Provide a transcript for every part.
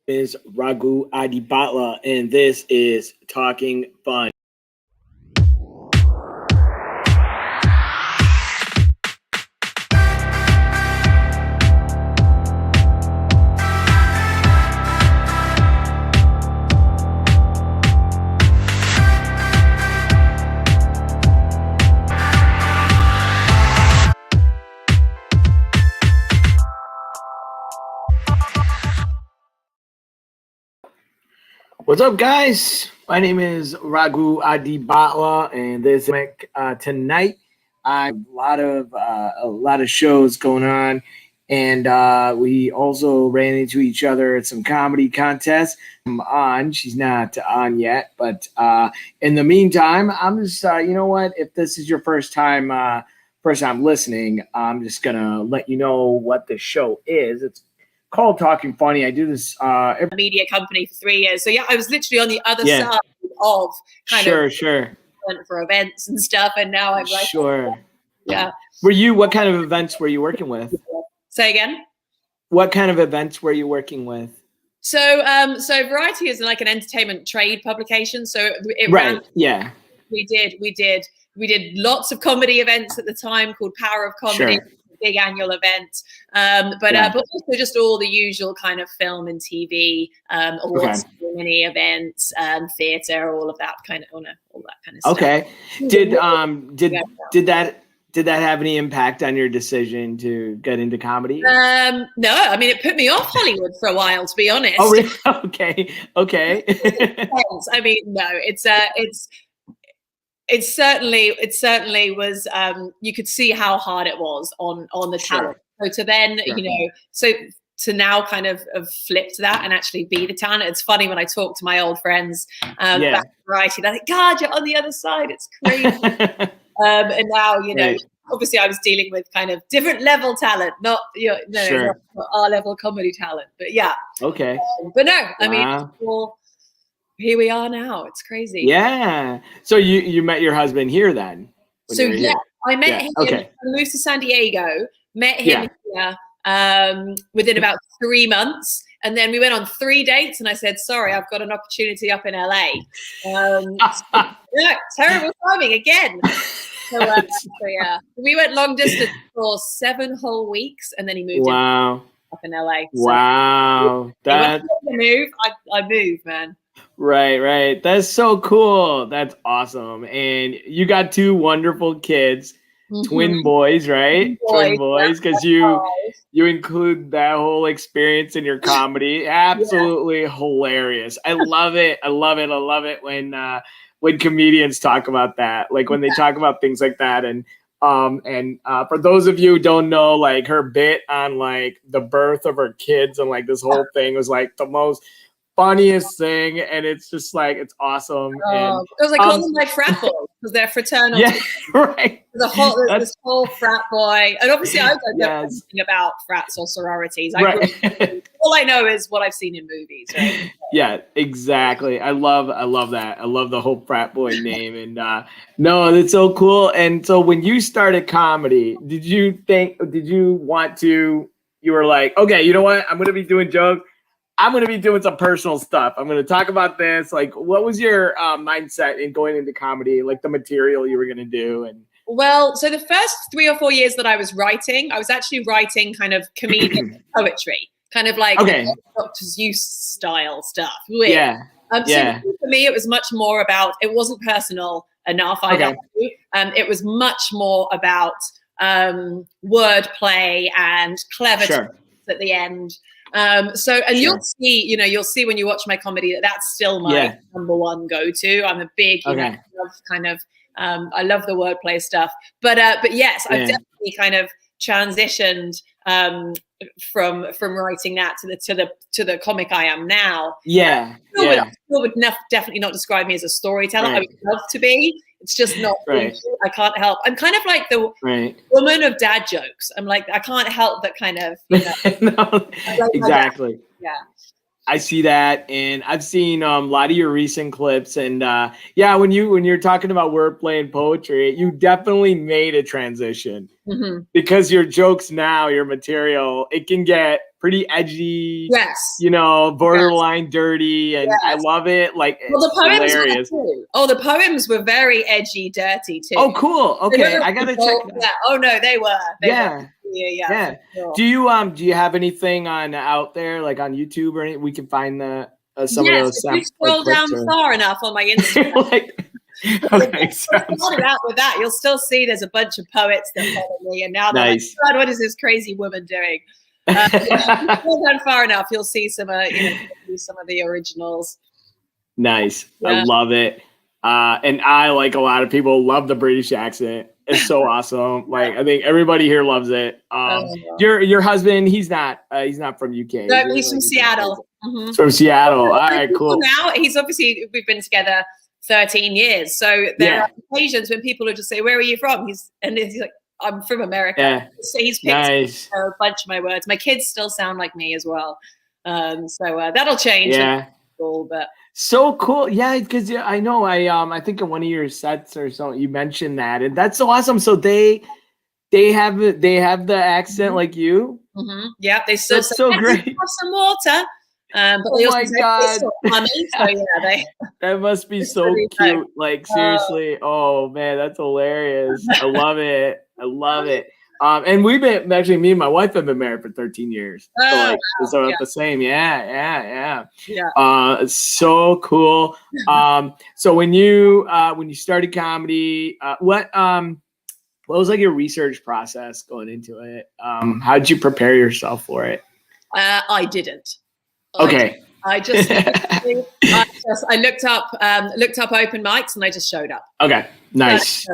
Is Raghu Adibatla, and this is Talking Fun. What's up, guys? My name is Raghu Adibatla, and this tonight I have a lot of shows going on, and we also ran into each other at some comedy contests. I'm on. She's not on yet, but in the meantime, I'm just you know what? If this is your first time listening, I'm just gonna let you know what the show is. It's called Talking Funny. I do this every media company for 3 years. So yeah, I was literally on the other side of sure went for events and stuff, and now I'm like yeah. What kind of events were you working with? Say again? What kind of events were you working with? So Variety is like an entertainment trade publication. So it ran, yeah. We did lots of comedy events at the time called Power of Comedy. Sure. Big annual event, but also just all the usual kind of film and TV awards, mini events, theater, all that kind of stuff. Okay. Did that have any impact on your decision to get into comedy? No, I mean it put me off Hollywood for a while, to be honest. Oh, really? Okay. I mean, no, it certainly was. You could see how hard it was on the talent. So to then, to now kind of flipped that and actually be the talent. It's funny when I talk to my old friends back in Variety, they're like, "God, you're on the other side. It's crazy." And now, obviously, I was dealing with kind of different level talent, not not our level comedy talent. But yeah, okay. But no, I mean, here we are now. It's crazy. Yeah. So you met your husband here then? So yeah, I met him. I moved to San Diego, met him here within about 3 months. And then we went on 3 dates and I said, sorry, I've got an opportunity up in LA. Terrible timing again. So yeah, we went long distance for 7 whole weeks and then he moved in up in LA. So, wow. I moved, man. Right. That's so cool. That's awesome. And you got 2 wonderful kids, twin boys, right? Twin boys, because you include that whole experience in your comedy. Absolutely hilarious. I love it. I love it when comedians talk about that, like when they talk about things like that. And for those of you who don't know, like her bit on like the birth of her kids and like this whole thing was like the most funniest thing, and it's just like it's awesome. And because I call them like frat boys because they're fraternal. Yeah, right. This whole frat boy, and obviously I don't know anything about frats or sororities. All I know is what I've seen in movies. Right? Yeah, exactly. I love that. I love the whole frat boy name, and no, it's so cool. And so when you started comedy, did you were like, okay, you know what? I'm going to be doing jokes. I'm going to be doing some personal stuff. I'm going to talk about this. Like, what was your mindset in going into comedy? Like the material you were going to do? And well, so the first 3 or 4 years that I was writing, I was actually writing kind of comedic poetry, kind of like Dr. Seuss style stuff. Weird. Yeah. So for me, it was much more about, it wasn't personal enough. It was much more about wordplay and clever tricks at the end. You'll see when you watch my comedy that's still my number one go-to. I'm a big, I love the wordplay stuff. But yes, I've definitely kind of transitioned from writing that to the comic I am now. Yeah. I would definitely not describe me as a storyteller. I would love to be. It's just not. I can't help. I'm kind of like the woman of dad jokes. I'm like, I can't help but kind of. No, exactly. Yeah. I see that, and I've seen a lot of your recent clips, and yeah, when you're talking about wordplay and poetry, you definitely made a transition because your jokes now, your material, it can get pretty edgy, yes, borderline dirty, and I love it. Like, well, the poems hilarious. The poems were very edgy, dirty too. Oh, cool. Okay, I gotta check it out. Yeah. Oh no, they were. Yeah. Sure. Do you have anything out there, like on YouTube or anything? We can find some of those. If you scroll down far enough on my Instagram. Okay, started out with that. You'll still see there's a bunch of poets that follow me, and now they're like, God, what is this crazy woman doing? If you scroll down far enough, you'll see some of the originals. Nice. I love it. And I, like a lot of people, love the British accent. It's so awesome. Like, I think everybody here loves it. Your husband, he's not from UK. No, he's from Seattle. He's from Seattle. All right, cool. Now we've been together 13 years. So there are occasions when people will just say, "Where are you from?" He's like, "I'm from America." Yeah. So he's picked a bunch of my words. My kids still sound like me as well. So that'll change. Yeah. But so cool. Yeah, because I know I think in one of your sets or something you mentioned that, and that's so awesome. So they have the accent like you. Yeah, they still say, so great. Have some water. But oh my God. So yeah, that must be so cute. Like, seriously. Oh man, that's hilarious. I love it. I love it. And we've been actually, me and my wife have been married for 13 years. So the same. Yeah. It's so cool. So when you started comedy, what was like your research process going into it? How did you prepare yourself for it? I didn't. Okay. I looked up open mics and I just showed up. Okay, nice.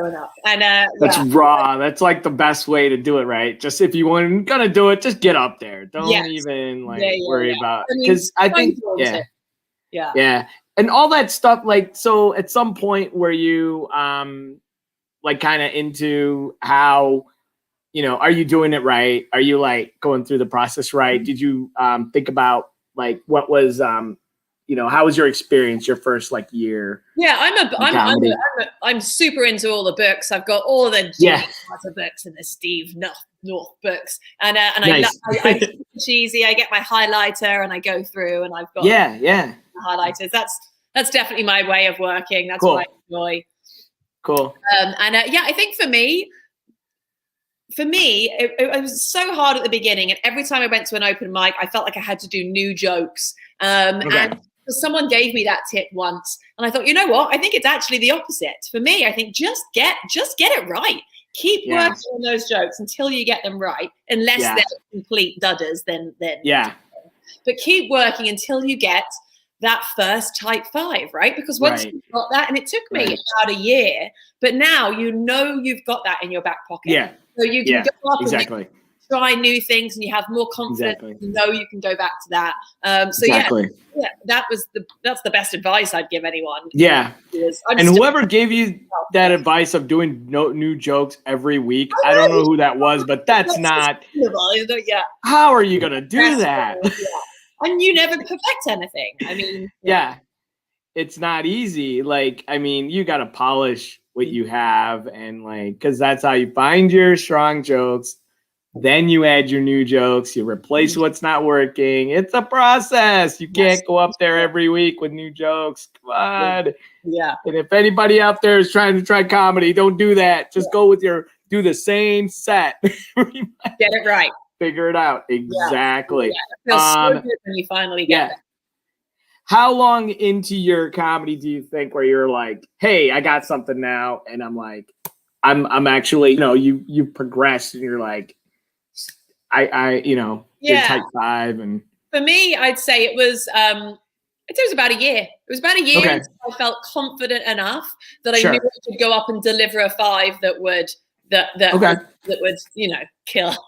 And that's raw. That's like the best way to do it, right? Just if you weren't gonna do it, just get up there. Don't even worry about, because I think yeah, and all that stuff. Like, so at some point were you like kind of into how, are you doing it right? Are you like going through the process right? Did you think about like what was how was your experience your first like year? Yeah, I'm super into all the books. I've got all the books and the Steve North books, and nice. I'm cheesy. I get my highlighter and I go through, and I've got highlighters. That's definitely my way of working. That's what I enjoy. Cool. I think for me, it was so hard at the beginning, and every time I went to an open mic, I felt like I had to do new jokes. And someone gave me that tip once, and I thought, you know what? I think it's actually the opposite. For me, I think just get it right. Keep working on those jokes until you get them right, unless they're complete dudders. Then But keep working until you get that first type 5, right? Because once you've got that, and it took me about a year, but now you've got that in your back pocket. Yeah. So you can go up and try new things, and you have more confidence. You can go back to that. That's the best advice I'd give anyone. Yeah. And whoever gave you that advice of doing new jokes every week, I don't know who that was, but that's not. How are you gonna do that? And you never perfect anything. I mean, it's not easy. Like, I mean, you got to polish what you have, and like, because that's how you find your strong jokes. Then you add your new jokes. You replace what's not working. It's a process. You can't go up there every week with new jokes. Come on. Yeah. And if anybody out there is trying to try comedy, don't do that. Just go with do the same set. Get it right. Figure it out. Exactly. Yeah. It feels so good when you finally get it. How long into your comedy do you think where you're like, hey, I got something now, and I'm like, I'm actually, you progressed, and you're like, I did type 5, and for me, I'd say it was about a year. It was about a year until I felt confident enough that I knew I could go up and deliver a 5 that would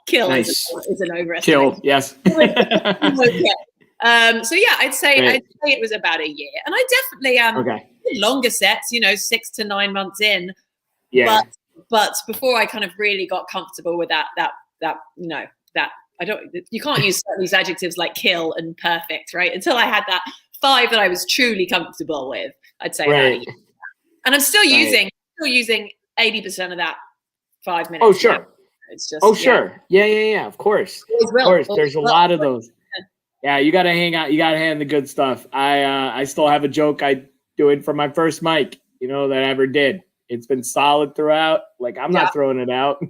kill nice. is an overestimate. Kill, yes. I'd say it was about a year, and I definitely longer sets, 6 to 9 months in. Yeah. But before I kind of really got comfortable with that you can't use these adjectives like kill and perfect, right? Until I had that 5 that I was truly comfortable with, I'd say about a year. And I'm still using 80% of that 5 minutes. Oh, sure. It's just, sure. Yeah. Of course. There's a lot of those. Yeah, you got to hang out. You got to hang the good stuff. I still have a joke I do it for my first mic, that I ever did. It's been solid throughout. Like, I'm not throwing it out.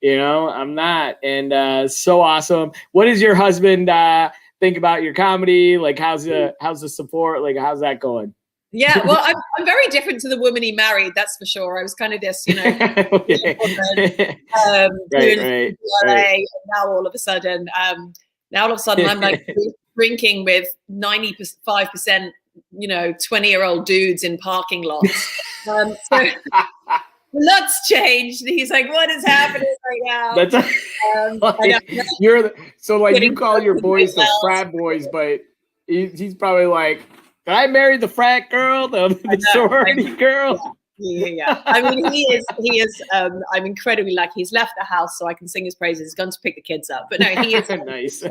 I'm not. And so awesome. What does your husband think about your comedy? Like, how's the support? Like, how's that going? Yeah, well, I'm very different to the woman he married. That's for sure. I was kind of this, woman, right. And now all of a sudden, I'm like drinking with 95%, 20-year-old dudes in parking lots. So lots changed. He's like, "What is happening right now?" You call your boys the frat boys, but he's probably like, "Did I marry the frat girl, the sorority girl?" Yeah. I mean, he is. I'm incredibly lucky. He's left the house so I can sing his praises. He's gone to pick the kids up. But no, he is nice.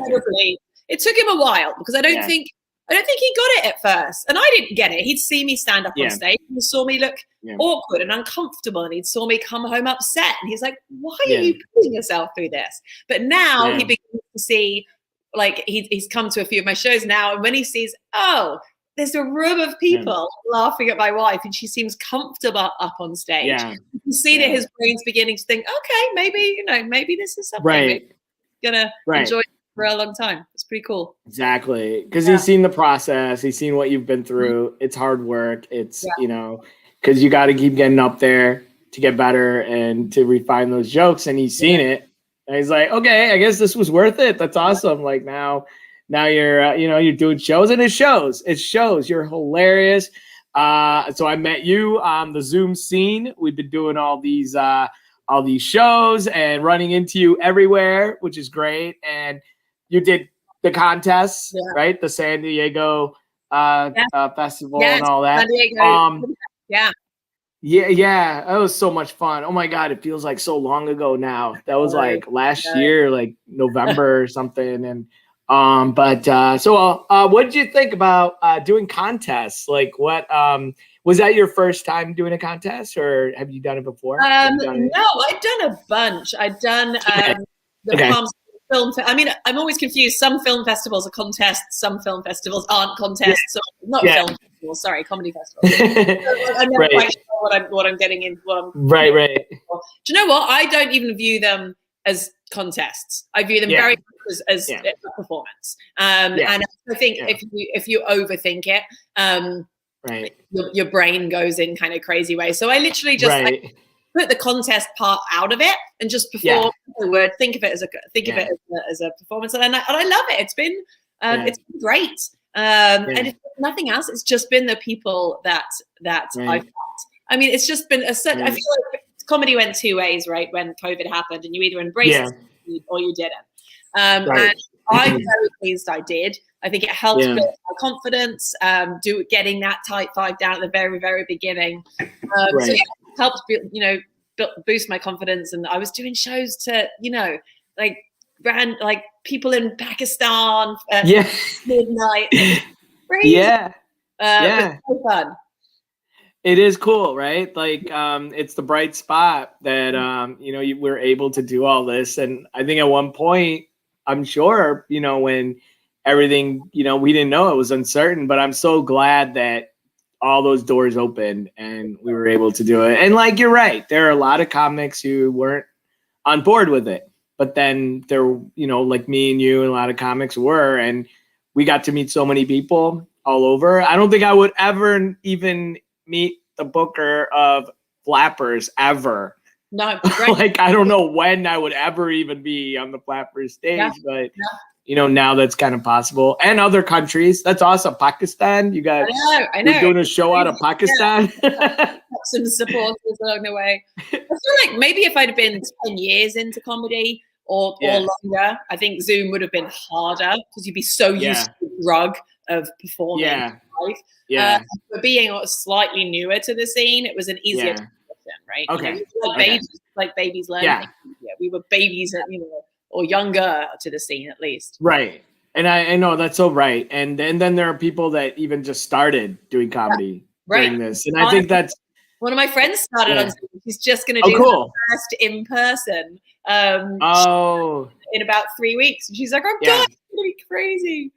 It took him a while because I don't think he got it at first, and I didn't get it. He'd see me stand up on stage, and he saw me look awkward and uncomfortable, and he'd saw me come home upset, and he's like, "Why are you putting yourself through this?" But now he begins to see, like, he's come to a few of my shows now, and when he sees, there's a room of people laughing at my wife, and she seems comfortable up on stage. Yeah. You can see that his brain's beginning to think, okay, maybe this is something I'm gonna enjoy for a long time. It's pretty cool. Exactly. Because he's seen the process, he's seen what you've been through. It's hard work. It's, because you got to keep getting up there to get better and to refine those jokes. And he's seen it. And he's like, okay, I guess this was worth it. That's awesome. Like now you're, you're doing shows, and it shows. You're hilarious. So I met you on the Zoom scene. We've been doing all these shows and running into you everywhere, which is great. And you did the contests, right? The San Diego festival and all that. San Diego. Yeah. That was so much fun. Oh my God, it feels like so long ago now. That was like last year, like November or something. And what did you think about doing contests? Like, what was that your first time doing a contest, or have you done it before? No, I've done a bunch. I've done the Palm Film. I mean, I'm always confused. Some film festivals are contests. Some film festivals aren't contests. So not film festivals. Sorry, comedy festivals. I'm not quite sure what I'm getting in. Right. Do you know what? I don't even view them as contests. I view them very much as a performance. And I think if you overthink it, your brain goes in kind of crazy ways. So I literally just put the contest part out of it and just perform the word. Think of it as a performance, and I love it. It's been great. And if nothing else, it's just been the people that I've met. I mean, it's just been I feel like comedy went two ways, right? When COVID happened, and you either embraced it or you didn't. And I'm very pleased I did. I think it helped build my confidence, getting that tight 5 down at the very, very beginning. So it helped boost my confidence. And I was doing shows to, like people in Pakistan at midnight. Crazy. It was so fun. It is cool, right? Like, it's the bright spot that, we're able to do all this. And I think at one point, I'm sure, when everything, we didn't know, it was uncertain, but I'm so glad that all those doors opened and we were able to do it. And like, you're right. There are a lot of comics who weren't on board with it, but then there, like me and you and a lot of comics were, and we got to meet so many people all over. I don't think I would ever even meet the booker of Flappers ever. No, like, I don't know when I would ever even be on the Flappers stage, but now that's kind of possible. And other countries. That's awesome. Pakistan, you got, I know. You're doing a show out of Pakistan. Some supporters along the way. I feel like maybe if I'd been 10 years into comedy or longer, I think Zoom would have been harder because you'd be so used to the drug of performing live. But being slightly newer to the scene, it was an easier transition, right? Okay. Like babies learning. Yeah, we were babies at or younger to the scene, at least. Right. And I know that's so right. And then there are people that even just started doing comedy during this. And I think that's one of my friends started on Zoom. She's just going to do cool. her first in person in about 3 weeks. And she's like, I'm done. It's going to be crazy.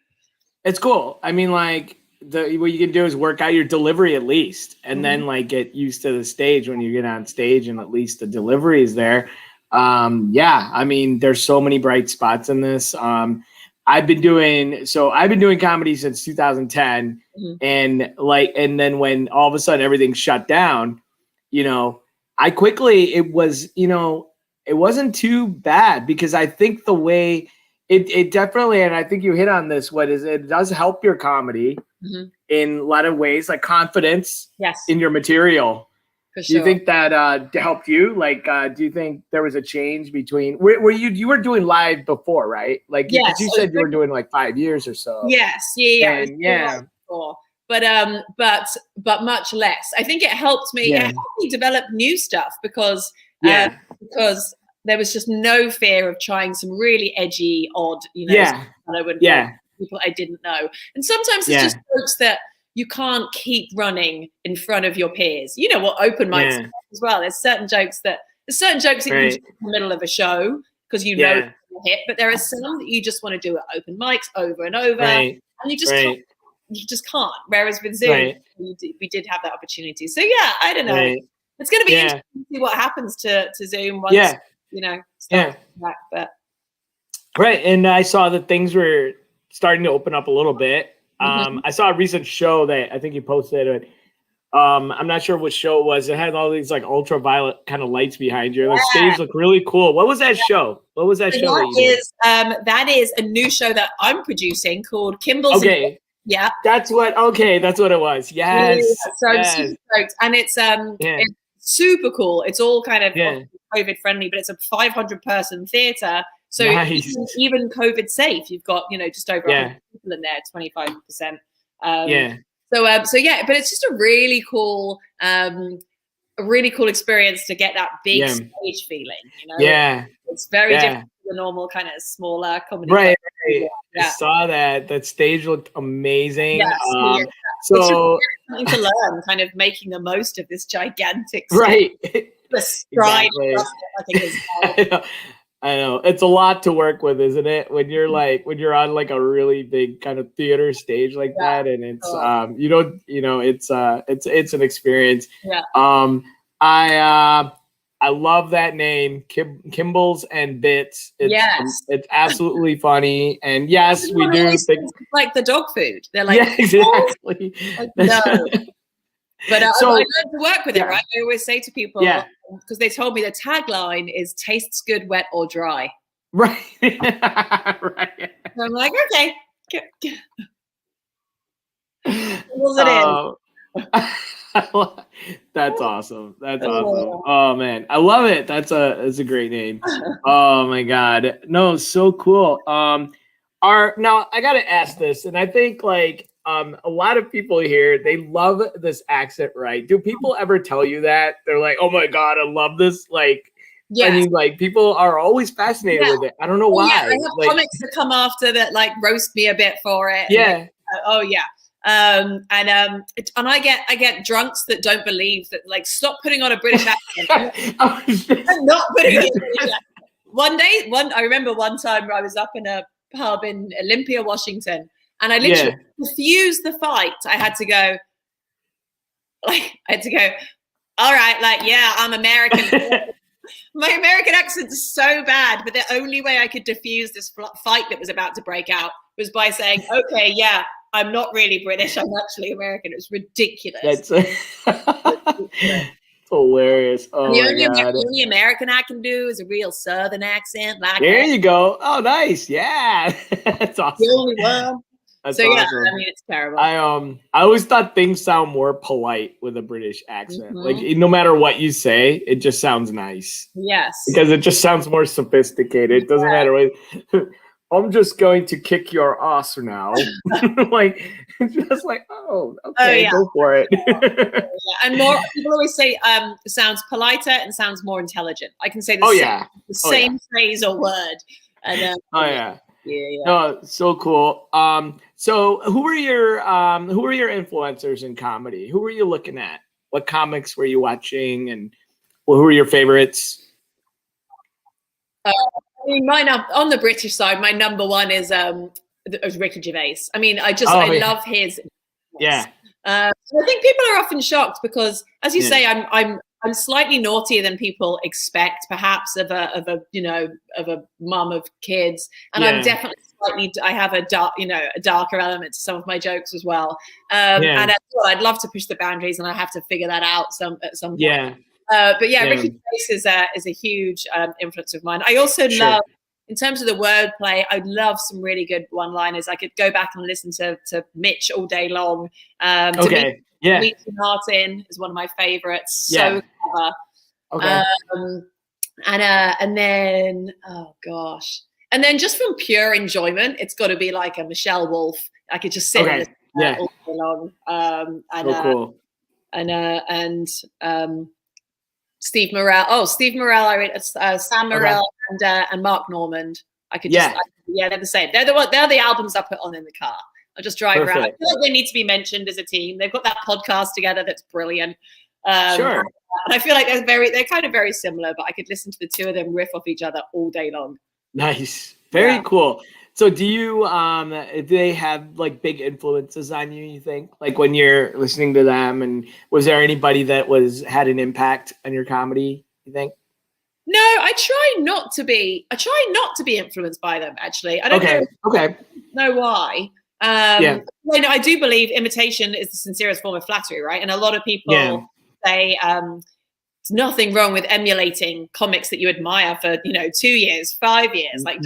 It's cool. I mean, like, what you can do is work out your delivery at least, and then like get used to the stage when you get on stage, and at least the delivery is there. I mean, there's so many bright spots in this. I've been doing comedy since 2010, and then when all of a sudden everything shut down, it wasn't too bad, because I think the way it definitely, and I think you hit on this, it does help your comedy in a lot of ways, like confidence in your material. For sure. Do you think that helped you? Like, do you think there was a change between were you were doing live before, right? Like, you said you were doing like 5 years or so. Yes, but much less. I think it helped me. It helped me develop new stuff because there was just no fear of trying some really edgy, odd, people I didn't know. And sometimes it's just jokes that you can't keep running in front of your peers. You know what open mics are as well. There's certain jokes that you do in the middle of a show because you know it's a hit, but there are some that you just want to do at open mics over and over, and you just can't. You just can't. Whereas with Zoom, we did have that opportunity. So I don't know. It's going to be interesting to see what happens to Zoom once back. But and I saw that things were starting to open up a little bit. I saw a recent show that I think you posted. I'm not sure what show it was. It had all these like ultraviolet kind of lights behind you. The stage looked really cool. What was that show? What was that show? That is a new show that I'm producing called Kimbles. Okay. Yeah. That's what it was. Yes. So I'm super stoked. And it's super cool. It's all kind of COVID friendly, but it's a 500 person theater. So even COVID safe, you've got, just over 100 people in there, 25%. But it's just a really cool experience to get that big stage feeling. It's very different to the normal kind of smaller comedy. Right. I saw that stage looked amazing. So something to learn, kind of making the most of this gigantic the stride. Exactly. I know it's a lot to work with, isn't it? When you're on like a really big kind of theater stage like that, and it's it's an experience. I love that name, Kimbles and Bits. It's absolutely funny, and we do things like the dog food. They're like, exactly. No. But I learned to work with it, right? I always say to people, because they told me the tagline is "tastes good, wet or dry." Right. Right. So I'm like, okay. What That's awesome. That's awesome. Oh man, I love it. That's a great name. Oh my god, no, so cool. Now I gotta ask this, and I think like a lot of people here, they love this accent, right? Do people ever tell you that? They're like, oh my god, I love this. Like, I mean, like people are always fascinated with it. I don't know why. I have comics that come after that, like roast me a bit for it. And I get drunks that don't believe that, like, stop putting on a British accent. I'm not putting it on. I remember one time I was up in a pub in Olympia, Washington, and I literally refused the fight. I had to go, all right, like, I'm American. My American accent is so bad, but the only way I could diffuse this fight that was about to break out was by saying, okay, I'm not really British. I'm actually American. It was ridiculous. That's hilarious. Oh the only American I can do is a real Southern accent. Like there you go. Oh, nice. Yeah, that's awesome. The only one. That's awesome. I mean, it's terrible. I always thought things sound more polite with a British accent. Like no matter what you say, it just sounds nice. Yes. Because it just sounds more sophisticated. It doesn't matter what. I'm just going to kick your ass now. Like, just like, okay, go for it. And more people always say sounds politer and sounds more intelligent. I can say the same phrase or word. And oh yeah. Yeah. No, so cool. So who were your influencers in comedy? Who were you looking at? What comics were you watching, and who were your favorites? I mean, on the British side, my number one is Ricky Gervais. I mean, I love his. Yeah. I think people are often shocked because, as you say, I'm slightly naughtier than people expect, perhaps of a mum of kids, and I'm definitely I have a darker element to some of my jokes as well. And I'd love to push the boundaries, and I have to figure that out at some point. Yeah. But yeah, Ricky Gervais is a huge influence of mine. I also love, in terms of the wordplay, I love some really good one-liners. I could go back and listen to Mitch all day long. Meet Martin is one of my favorites. So clever. Okay. And then, oh gosh. And then just from pure enjoyment, it's got to be like a Michelle Wolf. I could just sit all day long. Cool. And Steve Morrell. Oh, Steve Morrell. I read Sam Morrell and Mark Normand. I could just they're the same. They're the albums I put on in the car. I just drive around. I feel like they need to be mentioned as a team. They've got that podcast together that's brilliant. And I feel like they're kind of very similar, but I could listen to the two of them riff off each other all day long. Nice. Very cool. So do you do they have like big influences on you think? Like when you're listening to them, and was there anybody that had an impact on your comedy, you think? No, I try not to be influenced by them, actually. I don't know why. I do believe imitation is the sincerest form of flattery, right? And a lot of people say there's nothing wrong with emulating comics that you admire for 2 years, 5 years. Like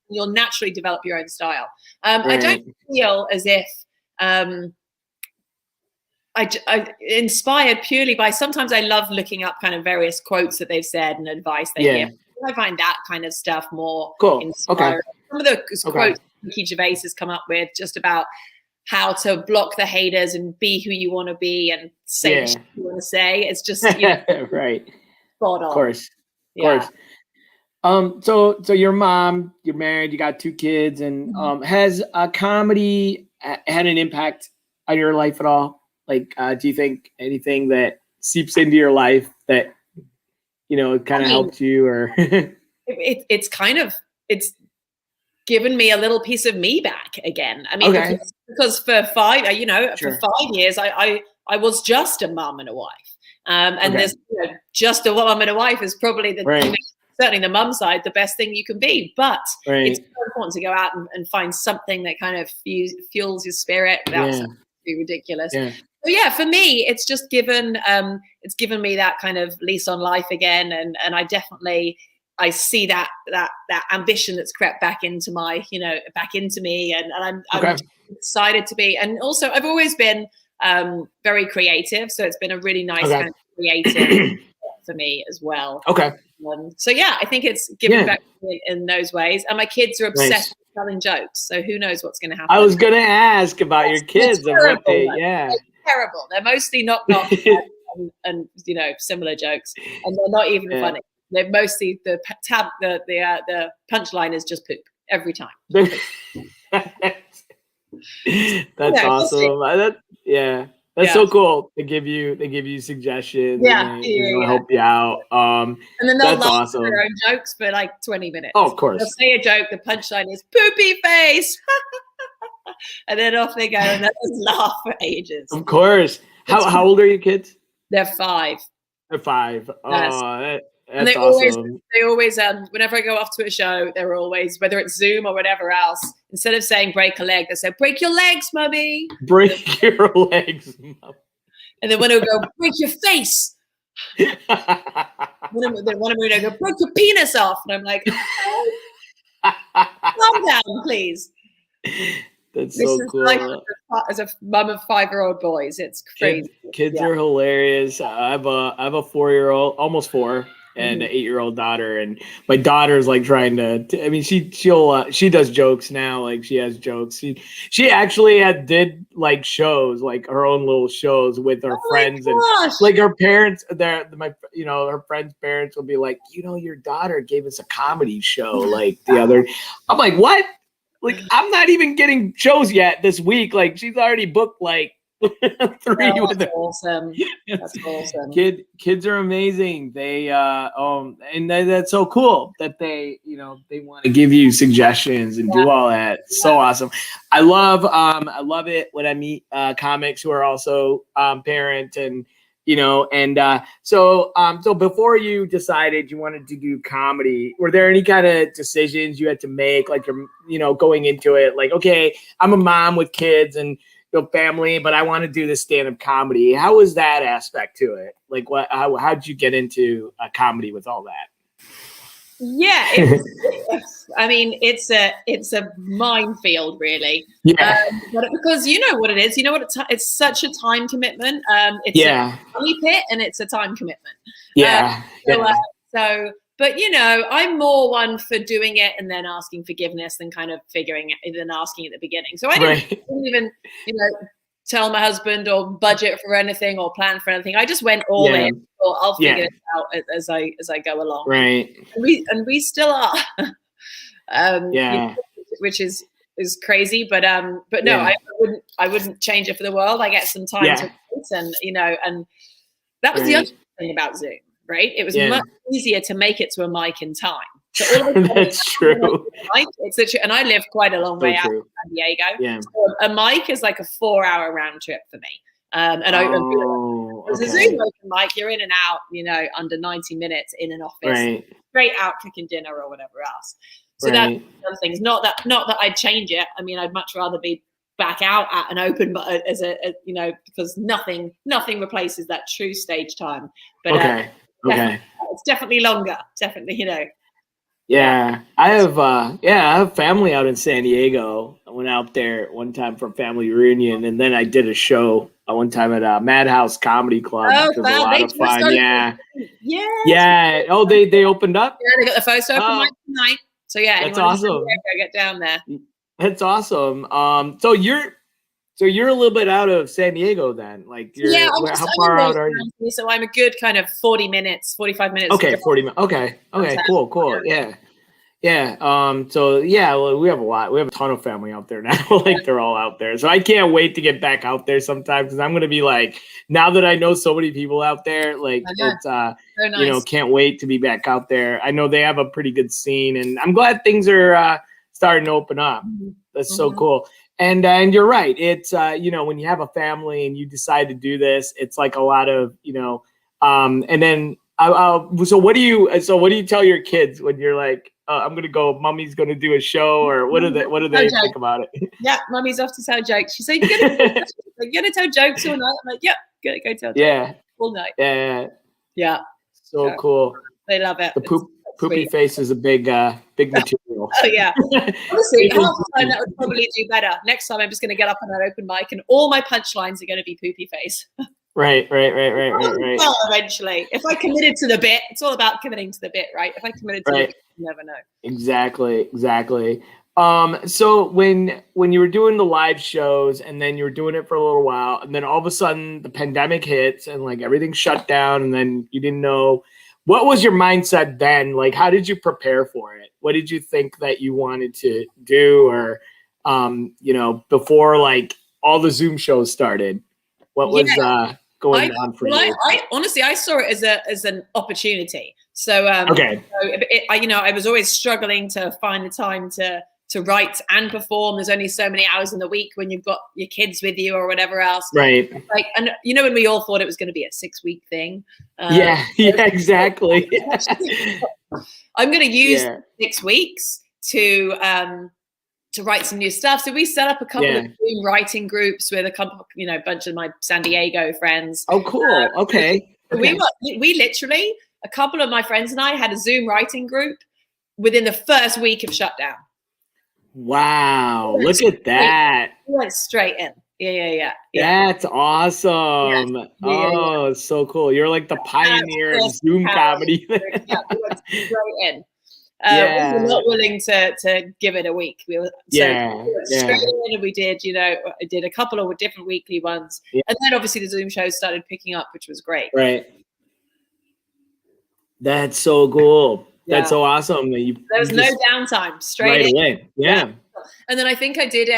you'll naturally develop your own style. I don't feel as if I inspired purely by. Sometimes I love looking up kind of various quotes that they've said and advice they give. I find that kind of stuff more inspiring. Some of the quotes Ricky Gervais has come up with, just about how to block the haters and be who you want to be and say what you want to say. It's just right. Spot on. Of course. So your mom, you're married, you got 2 kids, and has comedy had an impact on your life at all? Like, do you think anything that seeps into your life that kind of helped you, or it's given me a little piece of me back again. I mean, because for 5 years, I was just a mom and a wife. And there's just a mom and a wife is probably certainly the mum side, the best thing you can be. But it's so important to go out and find something that kind of fuels your spirit without something too ridiculous. So for me, it's just given me that kind of lease on life again, and I definitely see that ambition that's crept back into my back into me, and I'm excited to be. And also, I've always been very creative, so it's been a really nice kind of creative for me as well. So I think it's given back to me in those ways. And my kids are obsessed with telling jokes, so who knows what's going to happen. I was going to ask about your kids and what they They're terrible. They're mostly knock and similar jokes, and they're not even funny. They're mostly the punchline is just poop every time. That's awesome. That's so cool. They give you suggestions. And help you out. And then they'll laugh at their own jokes for like 20 minutes. Oh, of course. They'll say a joke. The punchline is poopy face, and then off they go, and they'll just laugh for ages. Of course. How old are your kids? They're 5. They're 5. Oh, and they awesome. always whenever I go off to a show, they're always, whether it's Zoom or whatever else, instead of saying break a leg, they say break your legs, mummy. Break your legs, mum. And then when I go break your face, then one of them would go break your penis off, and I'm like, calm down, please. That's so cool. Like, as a mum of 5-year-old boys, it's crazy. Kids are hilarious. I have a 4-year-old, almost 4. and an 8-year-old daughter, and my daughter's like trying to. I mean, she does jokes now. Like she has jokes. She actually did like shows, like her own little shows with her friends, and like her parents. Her friends' parents will be like, your daughter gave us a comedy show like the other. I'm like, what? Like, I'm not even getting shows yet this week. Like, she's already booked like 3 with her. Awesome. That's awesome. Kids are amazing. They and that's so cool that they want to give you suggestions and do all that. It's so awesome. I love it when I meet comics who are also parent and so before you decided you wanted to do comedy, were there any kind of decisions you had to make, like you're going into it, like, okay, I'm a mom with kids and family, but I want to do this stand-up comedy. How was that aspect to it? Like, how'd you get into comedy with all that? Yeah, I mean, it's a minefield, really. Yeah, but because you know what it is, it's such a time commitment. It's a money pit and it's a time commitment. But I'm more one for doing it and then asking forgiveness than kind of figuring it, than asking at the beginning. So I didn't even, tell my husband or budget for anything or plan for anything. I just went all in. Or I'll figure it out as I go along. Right. And we still are. Which is crazy, but no, I wouldn't change it for the world. I get some time to wait, and that was the other thing about Zoom. Right, it was much easier to make it to a mic in time. So all of that's true. It's literally, and I live quite a long way out of San Diego. Yeah. So a mic is like a 4-hour round trip for me. And a Zoom open mic, you're in and out, under 90 minutes in an office, straight out cooking dinner or whatever else. So that's one of things. Not that I'd change it. I mean, I'd much rather be back out at an open, but as because nothing replaces that true stage time. But it's definitely longer. Definitely, Yeah, I have family out in San Diego. I went out there one time for a family reunion, and then I did a show one time at a Madhouse Comedy Club. Oh, which was a lot of fun. Yeah. Oh, they opened up. Yeah, they got the first open mic tonight. So that's awesome. Get down there. That's awesome. So you're a little bit out of San Diego then, like how far out are you? So I'm a good kind of 45 minutes. Okay, 40 minutes. Okay, cool. Yeah. So well, we have a ton of family out there now. Like they're all out there. So I can't wait to get back out there sometime because I'm gonna be like, now that I know so many people out there, like it's nice. Can't wait to be back out there. I know they have a pretty good scene, and I'm glad things are starting to open up. That's so cool. And you're right. It's when you have a family and you decide to do this, it's like a lot of and then so what do you tell your kids when you're like, I'm gonna go, mommy's gonna do a show, or what do they think about it? Yeah, mommy's off to tell jokes. She said, you're gonna tell jokes all night. I'm like, yep, gonna go tell jokes all night. Yeah. So cool. They love it. The poopy face is a big material. Oh yeah. Honestly, half the time that would probably do better. Next time I'm just going to get up on an open mic and all my punchlines are going to be poopy face. Right. Well, eventually, if I committed to the bit, it's all about committing to the bit, right? If I committed to the bit, you never know. Exactly. So when you were doing the live shows and then you were doing it for a little while, and then all of a sudden the pandemic hits and like everything shut down, and then you didn't know. What was your mindset then? Like, how did you prepare for it? What did you think that you wanted to do, or, before like all the Zoom shows started? What was going on for you? I honestly, I saw it as an opportunity. So, I was always struggling to find the time to write and perform. There's only so many hours in the week when you've got your kids with you or whatever else. Right. Like, and when we all thought it was going to be a 6-week thing. Exactly. I'm going to use 6 weeks to write some new stuff. So we set up a couple of Zoom writing groups with a couple, bunch of my San Diego friends. Oh, cool. Okay. We literally, a couple of my friends and I had a Zoom writing group within the first week of shutdown. Wow, look at that. We went straight in. Yeah. That's awesome. Yeah. Oh, it's so cool. You're like the pioneer of Zoom comedy. Yeah, we went straight in. Yeah. We were not willing to give it a week. We were straight in, and we did, I did a couple of different weekly ones. Yeah. And then obviously the Zoom shows started picking up, which was great. Right. That's so cool. Yeah. That's so awesome. That there was no downtime, straight right away. Yeah. And then I think I did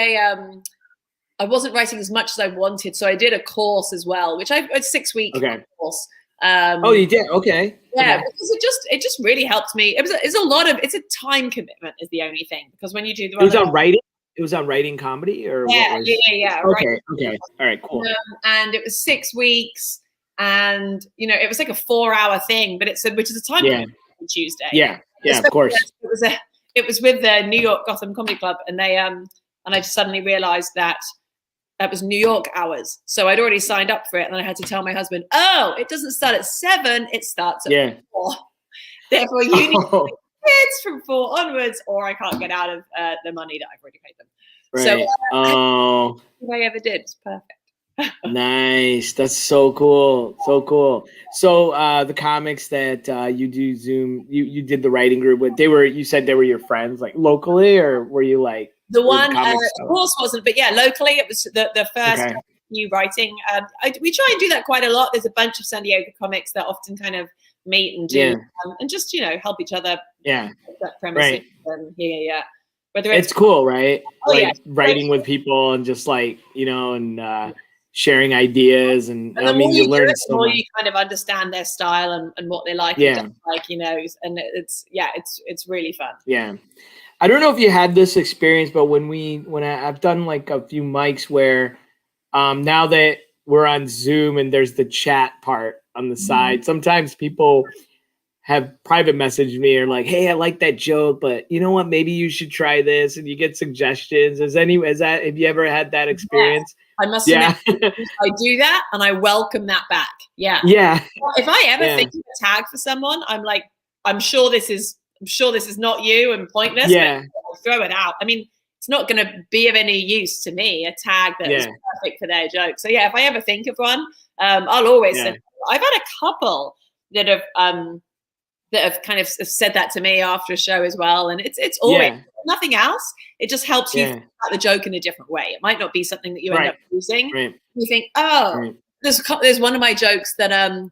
I wasn't writing as much as I wanted, so I did a course as well, which it's 6-week course. Oh, you did? Okay. Yeah, because it just really helped me. It's a time commitment is the only thing, because when you do the it was on writing. It was on writing comedy, or yeah. Okay, okay, all right, cool. And it was 6 weeks, and it was like a 4-hour thing, but which is a time commitment on Tuesday. Yeah, of course. It was with the New York Gotham Comedy Club, and they and I suddenly realized that was New York hours. So I'd already signed up for it. And then I had to tell my husband, oh, it doesn't start at 7, it starts at 4. Therefore, you need kids from 4 onwards, or I can't get out of the money that I've already paid them. Right. So what I ever did. It's perfect. Nice. That's so cool. So cool. So the comics that you do Zoom, you did the writing group with, you said they were your friends, like locally, or were you like the one? Of course wasn't, but yeah, locally it was the first new writing. We try and do that quite a lot. There's a bunch of San Diego comics that often kind of meet and do and just help each other. Yeah. That premise. And whether it's cool, right? Writing with people and just like and sharing ideas, and I mean, you learn so much. You kind of understand their style and what they like. And like, and it's really fun. Yeah. I don't know if you had this experience, but when I've done like a few mics where now that we're on Zoom and there's the chat part on the side, sometimes people have private messaged me or like, hey, I like that joke, but you know what? Maybe you should try this, and you get suggestions. Have you ever had that experience? I must admit, I do that, and I welcome that back. Yeah. If I ever think of a tag for someone, I'm like, I'm sure this is not you and pointless. Yeah. But I'll throw it out. I mean, it's not going to be of any use to me, a tag that is perfect for their joke. So yeah, if I ever think of one, I'll always send it. I've had a couple that have kind of said that to me after a show as well. And it's always nothing else. It just helps you think about the joke in a different way. It might not be something that you end up using. You think, there's one of my jokes that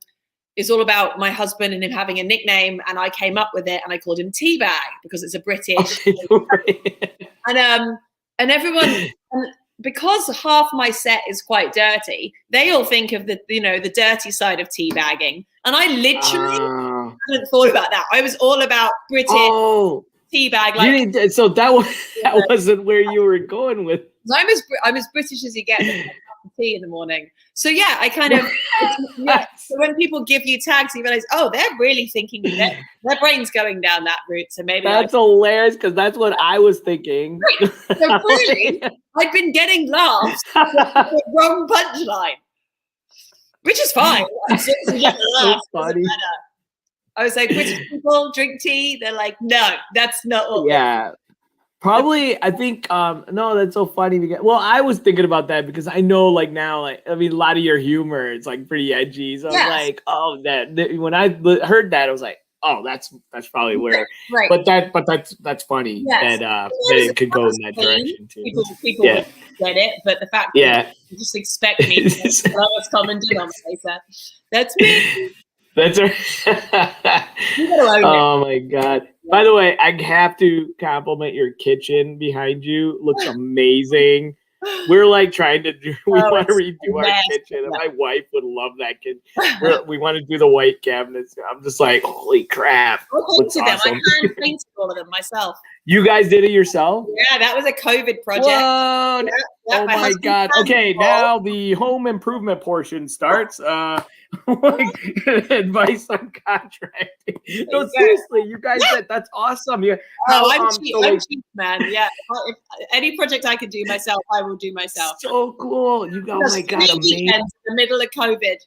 is all about my husband and him having a nickname, and I came up with it, and I called him Teabag because it's a British. And everyone, because half my set is quite dirty, they all think of the dirty side of teabagging, and I literally hadn't thought about that. I was all about British teabag. Like, so that wasn't where you were going with. I'm as British as you get. Tea in the morning. So yeah, I kind of so when people give you tags, you realize, they're really thinking that their brain's going down that route. So maybe that's hilarious, because that's what I was thinking. Right. So clearly, I'd been getting laughs with the wrong punchline, which is fine. So funny. I was like, British people drink tea. They're like, no, that's not what. Yeah. Probably, I think, no, that's so funny. I was thinking about that because I know, like, now, like, I mean, a lot of your humor is, like, pretty edgy. So I was like, when I heard that, I was like, that's probably where. Right. But that's funny that it could go in that direction, too. People would get it, but the fact that you just expect me to lowest common denominator. That's me. That's right. Oh my God. By the way, I have to compliment your kitchen behind you. Looks amazing. We're like trying to we want to redo our kitchen, and my wife would love that kitchen. We want to do the white cabinets. I'm just like, holy crap. Looks awesome. I painted all of them myself. You guys did it yourself? Yeah, that was a COVID project. Whoa. Oh my God. Okay, now the home improvement portion starts. Advice on contracting. No, seriously, you guys, that's awesome. I'm cheap, man. Yeah, if any project I can do myself, I will do myself. So cool. Oh my God, amazing. In the middle of COVID,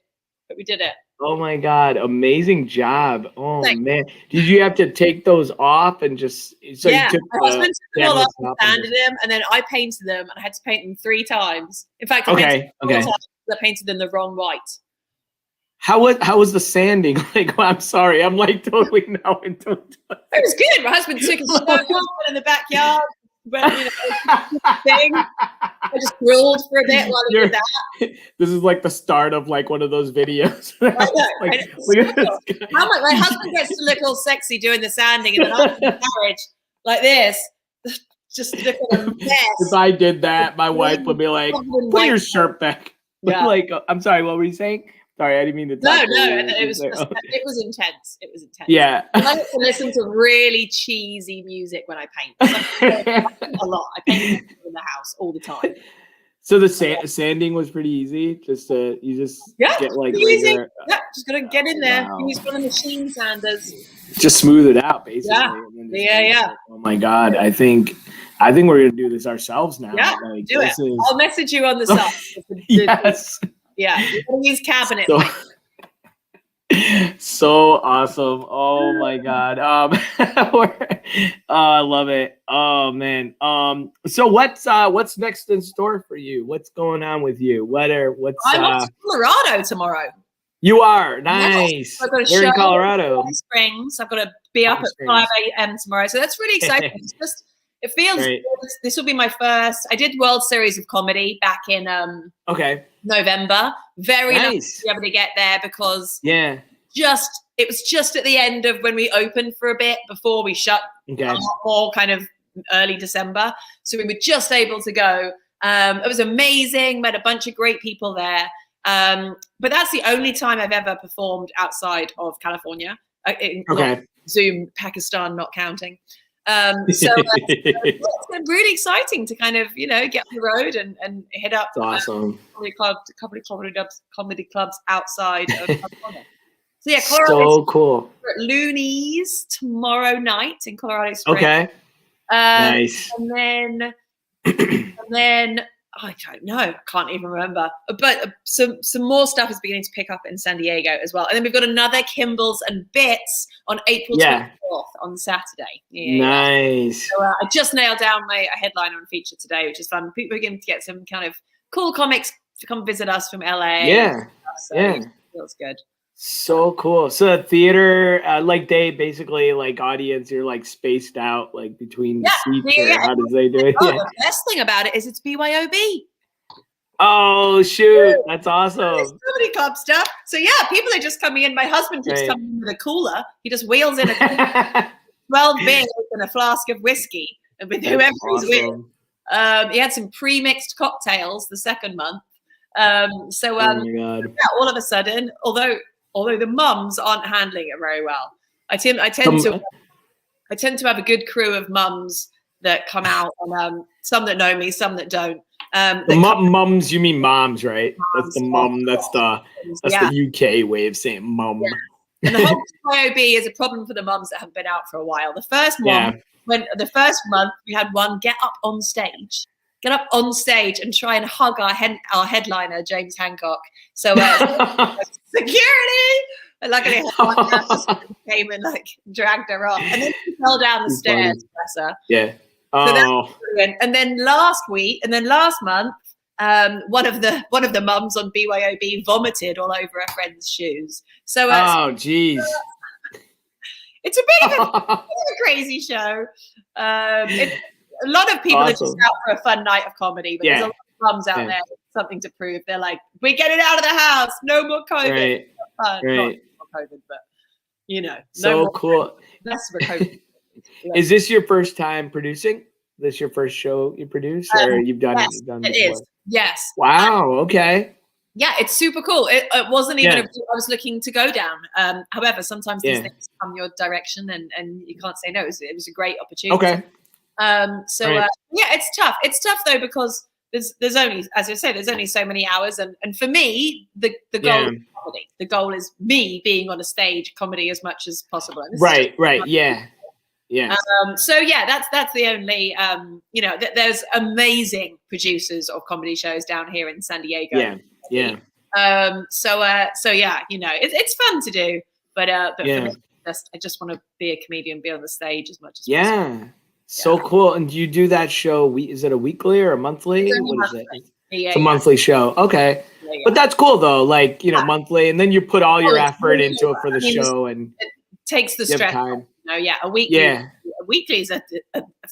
but we did it. Oh my God, amazing job. Oh Thanks. man. Did you have to take those off and just so you took my husband took them all canvas off and off and sanded them, and then I painted them, and I had to paint them 3 times. In fact, I painted them 4 okay. times. I painted them the wrong white. How was the sanding? Like, I'm sorry, I'm like totally now into it. It was good. My husband took his shirt off in the backyard. But, you know, thing. I just grilled for a bit while he did that. This is like the start of like one of those videos. I know. Like, my husband gets to look all sexy doing the sanding, and then I'm in the carriage like this, just looking a mess. If I did that, my wife would be like, "Put your shirt back." Yeah. Like, I'm sorry, what were you saying? Sorry, I didn't mean to talk. No, it was just, it was intense. It was intense. Yeah. I like to listen to really cheesy music when I paint. A lot. I paint in the house all the time. So the sanding was pretty easy. Just you just get like regular. Yeah, just gotta get in there. Use one of the machine sanders. Just smooth it out, basically. Yeah. Oh my God, I think we're gonna do this ourselves now. Yeah, like, do it. I'll message you on the side. Yes. Yeah, you're gonna use cabinet. So awesome. Oh my God. I love it. Oh man. So what's next in store for you? What's going on with you? I'm off to Colorado tomorrow. You are nice. Yes. I've got a We're show in Colorado. Springs. I've got to be up at 5 a.m. tomorrow. So that's really exciting. It feels good. This will be my first. I did World Series of Comedy back in November. Very lucky to be able to get there because it was just at the end of when we opened for a bit before we shut all kind of early December. So we were just able to go. It was amazing. Met a bunch of great people there. But that's the only time I've ever performed outside of California. Zoom, Pakistan not counting. So it's been really exciting to kind of, get on the road and hit up comedy clubs outside of California. So yeah, Colorado. So cool. We're at Looney's tomorrow night in Colorado Springs. Okay. Nice. And then I don't know. I can't even remember. But some more stuff is beginning to pick up in San Diego as well. And then we've got another Kimbles and Bits on April 24th on Saturday. Nice. So I just nailed down my headliner and feature today, which is fun. People are beginning to get some kind of cool comics to come visit us from LA. Yeah. It feels good. So cool. So the theater, like they basically like audience, you're like spaced out like between the seats. Or how does they do it? The best thing about it is it's BYOB. Oh shoot, that's awesome. Comedy club stuff. So yeah, people are just coming in. My husband keeps coming in with a cooler. He just wheels in a 12 beers and a flask of whiskey, and with whoever he's with. He had some pre-mixed cocktails the second month. So oh my God. all of a sudden, although the mums aren't handling it very well, I tend to have a good crew of mums that come out, and some that know me, some that don't. Mums, you mean moms, right? That's the mum. That's the UK way of saying mum. Yeah. And the whole BYOB is a problem for the mums that haven't been out for a while. The first one, the first month, we had one get up on stage and try and hug our headliner, James Hancock. So security. And luckily, her just came and like dragged her off, and then she fell down the stairs. Bless her. Yeah. So that was brilliant. And then last month, one of the mums on BYOB vomited all over her friend's shoes. So geez. It's a bit of a crazy show. A lot of people are just out for a fun night of comedy, but there's a lot of mums out there with something to prove. They're like, we're getting out of the house. No more COVID. Right. Not more COVID, but so cool. Less of a COVID. Is this your first time producing? This your first show you produce, or you've done it? You've done it before? Is. Yes. Wow. Okay. Yeah, it's super cool. It wasn't even a route I was looking to go down. However, sometimes these things come your direction, and you can't say no. It was a great opportunity. Okay. It's tough. It's tough though because there's only, as I say, there's only so many hours, and for me, the goal is comedy. The goal is me being on a stage, comedy as much as possible. Right. Yeah. So that's the only there's amazing producers of comedy shows down here in San Diego. Yeah. So yeah, it's fun to do, but for me, I just want to be a comedian, be on the stage as much as possible. So cool. And do you do that show? Is it a weekly or a monthly? What is it? It's a monthly show. Okay. But that's cool though. Like, monthly, and then you put all your effort into it for the show, and it takes the stress. Time. A weekly. Yeah. A weekly is a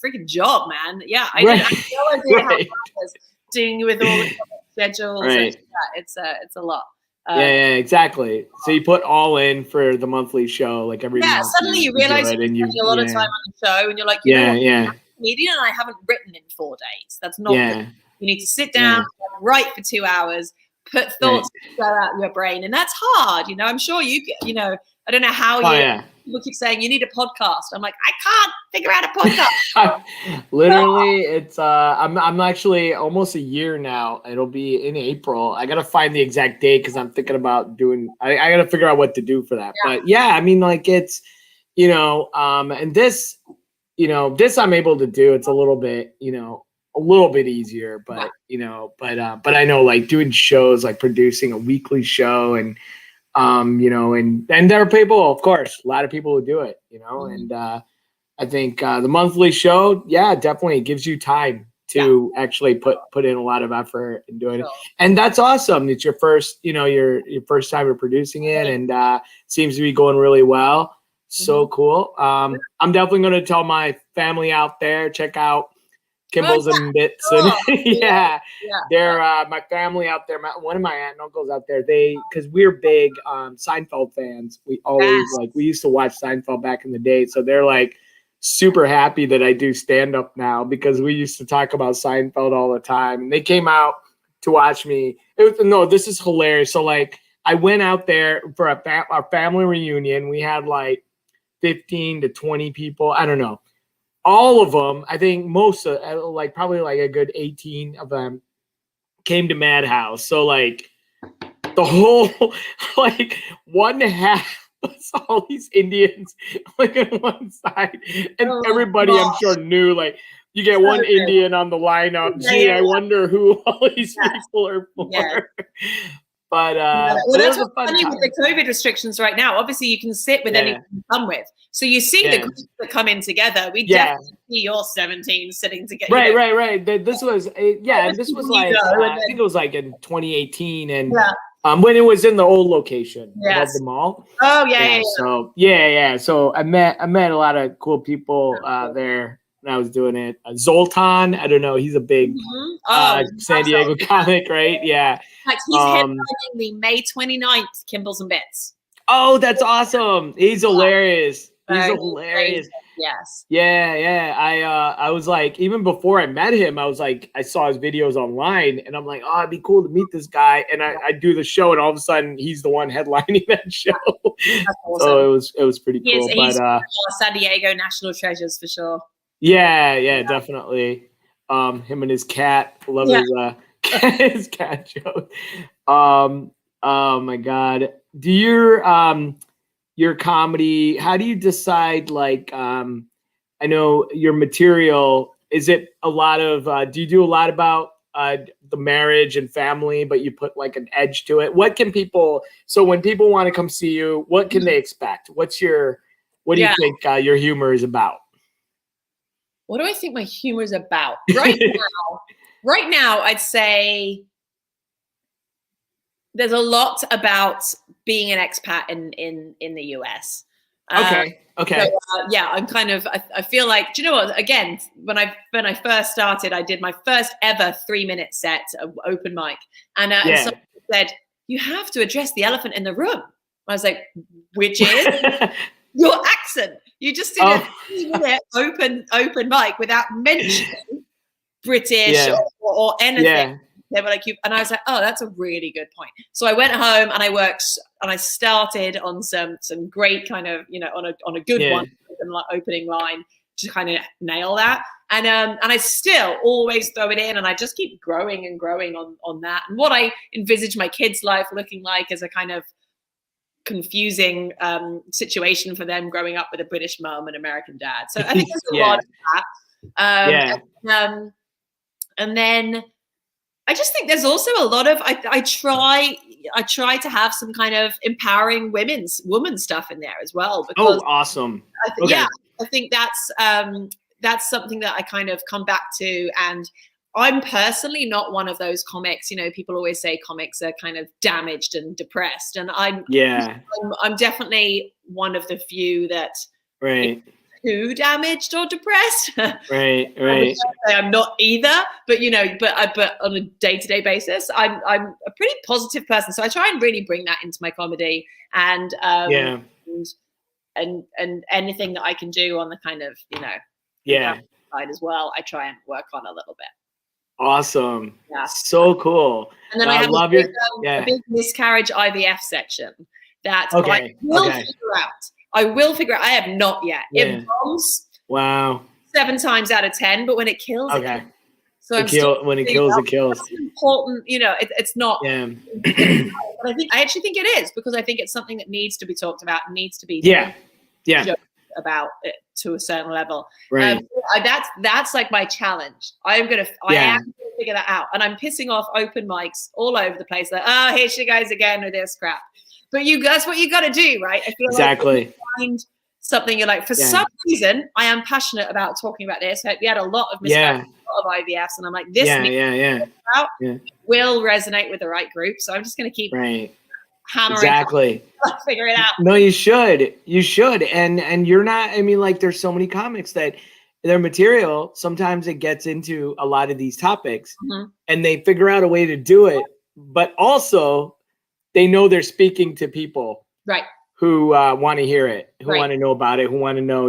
freaking job, man. Yeah. I had no idea how I was doing with all the schedules. Right. It's a lot. Yeah, exactly. So you put all in for the monthly show, like every month. Suddenly you realize you're spending a lot of time on the show, and you're like, I'm a comedian and I haven't written in 4 days. That's not good. You need to sit down, write for 2 hours, put thoughts go out your brain, and that's hard. I'm sure I don't know how people keep saying you need a podcast. I'm like, I can't figure out a podcast. Literally, it's I'm actually almost a year now. It'll be in April. I gotta find the exact date because I'm thinking about doing. I gotta figure out what to do for that. But I mean, like it's, and this, this I'm able to do. It's a little bit, a little bit easier, but but I know like doing shows, like producing a weekly show, and and there are people, of course, a lot of people who do it, and I think the monthly show, definitely gives you time to actually put in a lot of effort in doing it, and that's awesome. It's your first, your first time of producing it, and seems to be going really well. So cool. I'm definitely going to tell my family out there, check out Kimbles and Bits, and they're my family out there. One of my aunt and uncles out there. Because we're big Seinfeld fans. We always we used to watch Seinfeld back in the day. So they're like super happy that I do stand up now because we used to talk about Seinfeld all the time. And they came out to watch me. This is hilarious. So like I went out there for our family reunion. We had like 15 to 20 people. I don't know. All of them, I think most of, probably like a good 18 of them came to Madhouse. So like the whole, like one half was all these Indians like on one side. And everybody I'm sure knew, like, you get one Indian on the lineup. Gee, I wonder who all these people are for. But that's what's funny with the COVID restrictions right now. Obviously, you can sit with anyone you come with, so you see the groups that come in together. We definitely see your 17 sitting together. Right. This was this was like I think it was like in 2018, and when it was in the old location above the mall. Oh yeah. So So I met a lot of cool people there when I was doing it. Zoltan, I don't know, he's a big San Diego comic, right? Yeah. Like he's headlining the May 29th Kimbles and Bits. Oh, that's awesome. He's hilarious. He's hilarious. Crazy. Yes. Yeah. I was like, even before I met him, I was like, I saw his videos online, and I'm like, oh, it'd be cool to meet this guy. And I do the show, and all of a sudden, he's the one headlining that show. That's awesome. So it was pretty cool. He's San Diego national treasures for sure. Yeah, definitely. Him and his cat. Love his cat show. Oh my God. Do your comedy, how do you decide, like, I know your material, is it a lot of, do you do a lot about the marriage and family, but you put like an edge to it? What can people, so when people want to come see you, what can they expect? What do you think your humor is about? What do I think my humor is about? Right now, I'd say there's a lot about being an expat in the US. Okay. So, I'm kind of, I feel like, do you know what? Again, when I first started, I did my first ever 3-minute set of open mic, and someone said, you have to address the elephant in the room. I was like, which is your accent. You just did a 3-minute open mic without mentioning British or anything. Yeah. They were like, and I was like, oh, that's a really good point. So I went home and I worked, and I started on some great kind of, on a good one, opening line to kind of nail that. And I still always throw it in, and I just keep growing and growing on that. And what I envisage my kids' life looking like is a kind of confusing situation for them growing up with a British mom and American dad. So I think there's a lot of that. And then I just think there's also a lot of, I try, I try to have some kind of empowering woman stuff in there as well. Because awesome. Yeah, I think that's something that I kind of come back to. And I'm personally not one of those comics. You know, people always say comics are kind of damaged and depressed, and I'm definitely one of the few that too damaged or depressed. Right. I'm not either, but you know, but on a day-to-day basis, I'm a pretty positive person. So I try and really bring that into my comedy, and and anything that I can do on the kind of, you know, side as well, I try and work on a little bit. Awesome. Yeah. So cool. And then I have a big miscarriage IVF section that I will figure out. I have not yet. It bombs 7 times out of 10, but when it kills, it kills. So when it kills, it kills. That's important, you know. It's not. But I actually think it is, because I think it's something that needs to be talked about, needs to be about it to a certain level. Right. That's like my challenge. I am gonna figure that out, and I'm pissing off open mics all over the place. Like, oh, here she goes again with this crap. But that's what you got to do, right? I feel like you find something you're like. For some reason, I am passionate about talking about this. We had a lot of miscarriages, a lot of IVFs, and I'm like, this will resonate with the right group. So I'm just going to keep hammering. Figure it out. No, you should. And you're not. I mean, like, there's so many comics that their material sometimes it gets into a lot of these topics, and they figure out a way to do it, but also they know they're speaking to people who want to hear it, who want to know about it, who want to know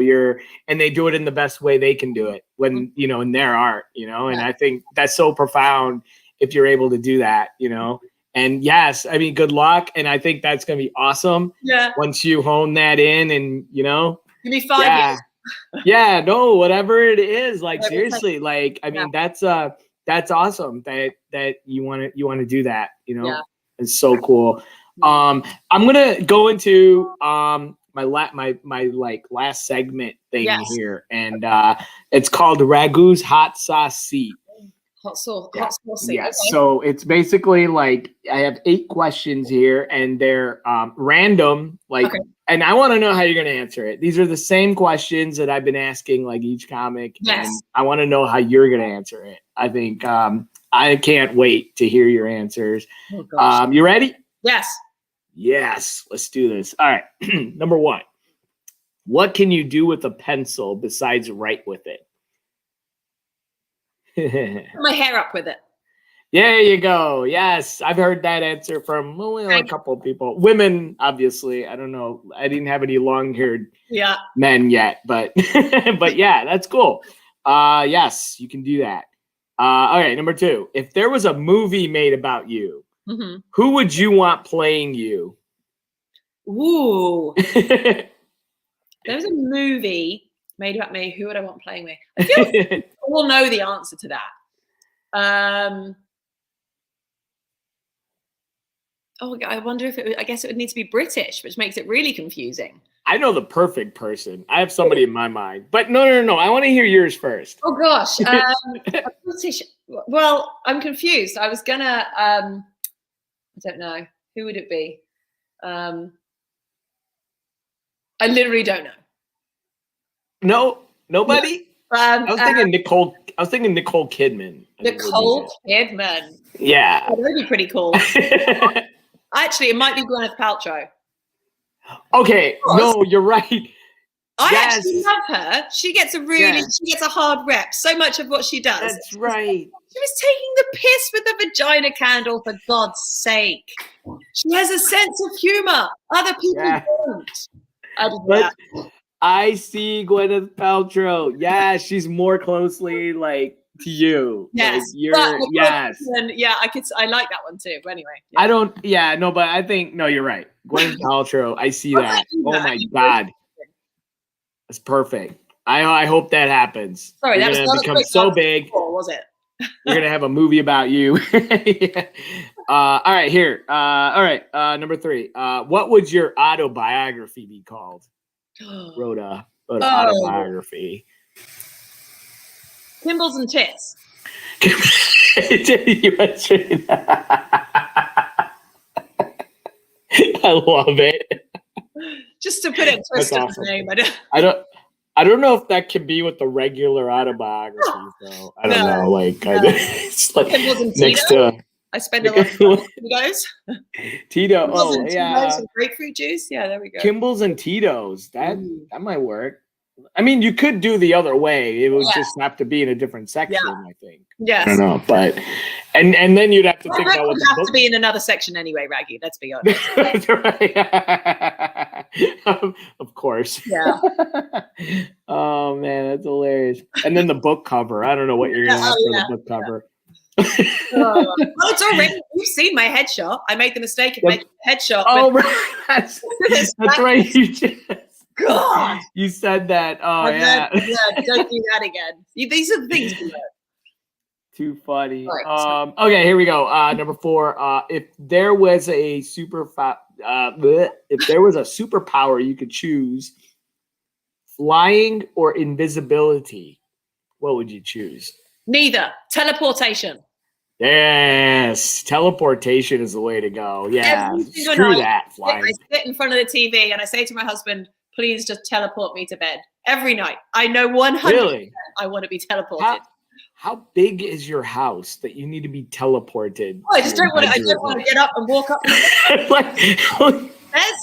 and they do it in the best way they can do it when, you know, in their art, you know, and I think that's so profound if you're able to do that, you know, and yes, I mean, good luck. And I think that's going to be awesome. Yeah. Once you hone that in and, you know, give me 5 years. No, whatever it is, like, seriously, like, I mean, that's awesome that you want to do that, you know. It's so cool. I'm gonna go into my like last segment thing here, and it's called Ragu's hot sauce seat. Hot sauce seat. Yeah. Okay. So it's basically like I have 8 questions here, and they're random. Like, and I want to know how you're gonna answer it. These are the same questions that I've been asking like each comic, and I want to know how you're gonna answer it. I think I can't wait to hear your answers. You ready? Yes. Let's do this. All right. Number 1. What can you do with a pencil besides write with it? Put my hair up with it. There you go. Yes. I've heard that answer from a couple of people. Women, obviously. I don't know. I didn't have any long-haired men yet, but but yeah, that's cool. Yes, you can do that. All right, number 2. If there was a movie made about you, who would you want playing you? Ooh. There's a movie made about me. Who would I want playing me? I feel like people will know the answer to that. I wonder if I guess it would need to be British, which makes it really confusing. I know the perfect person. I have somebody in my mind, but no. I want to hear yours first. Oh gosh, British. Well, I'm confused. I was gonna. I don't know. Who would it be? I literally don't know. No, nobody. I was thinking Nicole. I was thinking Nicole Kidman. Nicole Kidman. Yeah, that would be pretty cool. Actually, it might be Gwyneth Paltrow. Okay, no, you're right. I actually love her. She gets she gets a hard rep. So much of what she does. That's right. She was taking the piss with the vagina candle, for God's sake. She has a sense of humor. Other people don't. I see Gwyneth Paltrow. Yeah, she's more closely like to you. Yes. Like, I like that one too. But anyway. I don't. Yeah, no, but I think you're right. Gwyneth Paltrow. I see that. Oh my God. That's perfect. I hope that happens. Sorry, you're that was become so big. Before, was it? You're gonna have a movie about you. All right, here. All right, number 3. What would your autobiography be called? Wrote a autobiography. Kimbles and tits. I love it. Just to put it twist of his name. I don't know if that can be with the regular autobiography, so I don't know. Like, it's like next to. I spend a lot of time on Tito's. Tito, yeah. And grapefruit juice. Yeah, there we go. Kimbles and Tito's. That might work. I mean, you could do the other way. It would just have to be in a different section, I think. Yes. I don't know, but and then you'd have to think about what the book to be in another section anyway, Raggy. Let's be honest. That's right. Of course. Yeah. Oh man, that's hilarious. And then the book cover. I don't know what you're gonna have for the book cover. Well, it's already. You've seen my headshot. I made the mistake of making a headshot. Oh, right. That's right. You just. God. You said that. Oh, yeah. Don't do that again. These are the things we learn. Too funny. Right, okay, here we go. Number 4. If there was a superpower you could choose, flying or invisibility, what would you choose? Neither. Teleportation. Yes, teleportation is the way to go. Yeah, screw that flying. I sit in front of the TV and I say to my husband, please just teleport me to bed every night. I know 100% really? I want to be teleported. How big is your house that you need to be teleported? Oh, I just don't want to. I don't want to get up and walk up. Beds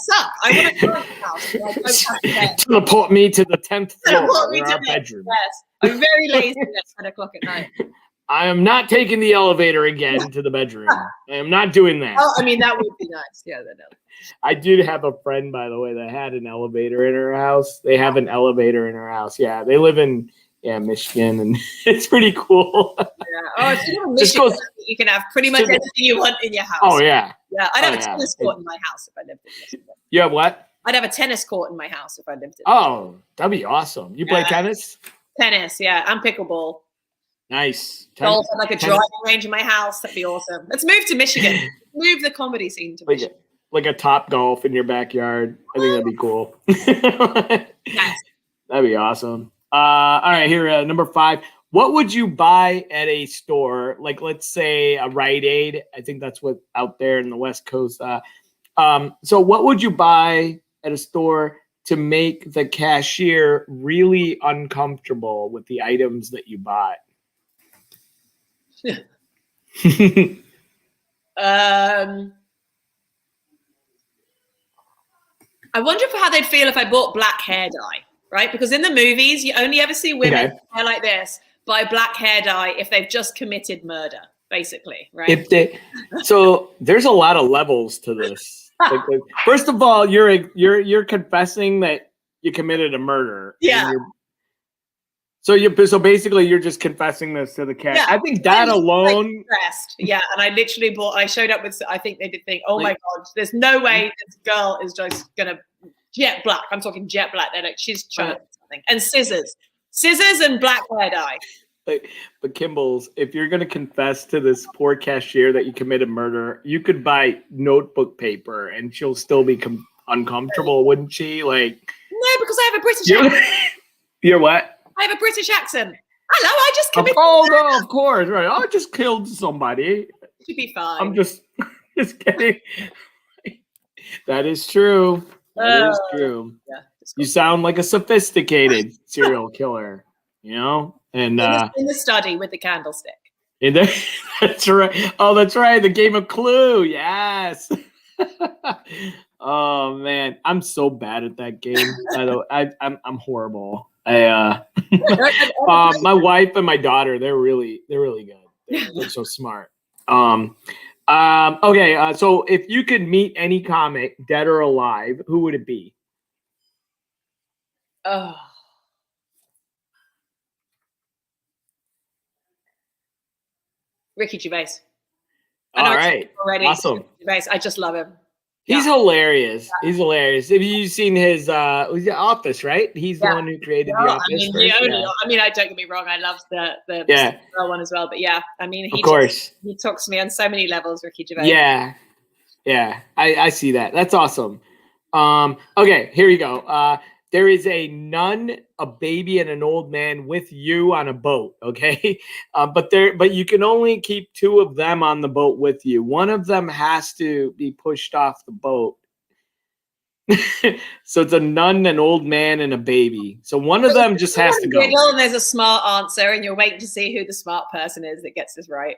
suck. I want to go to the house. I don't have to bed. Teleport me to the 10th floor in our bedroom. Yes, I'm very lazy at 10 o'clock at night. I am not taking the elevator again to the bedroom. I am not doing that. Oh, I mean, that would be nice. Yeah, I did have a friend, by the way, that had an elevator in her house. They have an elevator in her house. Yeah, they live in Michigan, and it's pretty cool. Yeah. Oh, if you live in Michigan, you can have pretty much anything you want in your house. Oh, yeah. Yeah, I'd have a tennis court in my house if I lived in Michigan. You have what? I'd have a tennis court in my house if I lived in Michigan. Oh, that'd be awesome. You play tennis? Tennis, yeah, and pickleball. Nice. Golf and like a driving range in my house. That'd be awesome. Let's move to Michigan. Move the comedy scene to Michigan. Like a Top Golf in your backyard. I think that'd be cool. Yes. That'd be awesome. All right, here, number 5. What would you buy at a store? Like, let's say a Rite Aid. I think that's what out there in the West Coast. So what would you buy at a store to make the cashier really uncomfortable with the items that you bought? I wonder how they'd feel if I bought black hair dye, right? Because in the movies, you only ever see women hair like this buy black hair dye if they've just committed murder, basically, right? So there's a lot of levels to this. First of all, you're confessing that you committed a murder. Yeah. So basically you're just confessing this to the cat. Yeah, I think that alone. Yeah, and I showed up with. I think they did think, oh my god, there's no way this girl is just gonna jet black. I'm talking jet black. They're like, she's trying something. And scissors and black hair dye. But Kimbles, if you're gonna confess to this poor cashier that you committed murder, you could buy notebook paper and she'll still be uncomfortable, wouldn't she? Like, no, because I have a British accent. You're what? I have a British accent. Hello, I just committed. No, of course, right? I just killed somebody. Should be fine. I'm just kidding. That is true. That is true. Yeah, you sound like a sophisticated serial killer, you know? And in the study with the candlestick. That's right. Oh, that's right. The game of Clue. Yes. Oh man, I'm so bad at that game. I'm horrible. My wife and my daughter, they're really good. They're so smart. Okay. So if you could meet any comic, dead or alive, who would it be? Oh. Ricky Gervais. All right. Already. Awesome. Gervais. I just love him. He's hilarious. Yeah. He's hilarious. Have you seen his The Office, right? He's the one who created The Office. I mean, don't get me wrong. I love the one as well. But yeah, I mean, he talks to me on so many levels, Ricky Gervais. Yeah. I see that. That's awesome. Okay, here we go. There is a nun, a baby, and an old man with you on a boat. Okay, but you can only keep 2 of them on the boat with you. One of them has to be pushed off the boat. So it's a nun, an old man, and a baby. So one of them just has to go. And there's a smart answer, and you're waiting to see who the smart person is that gets this right.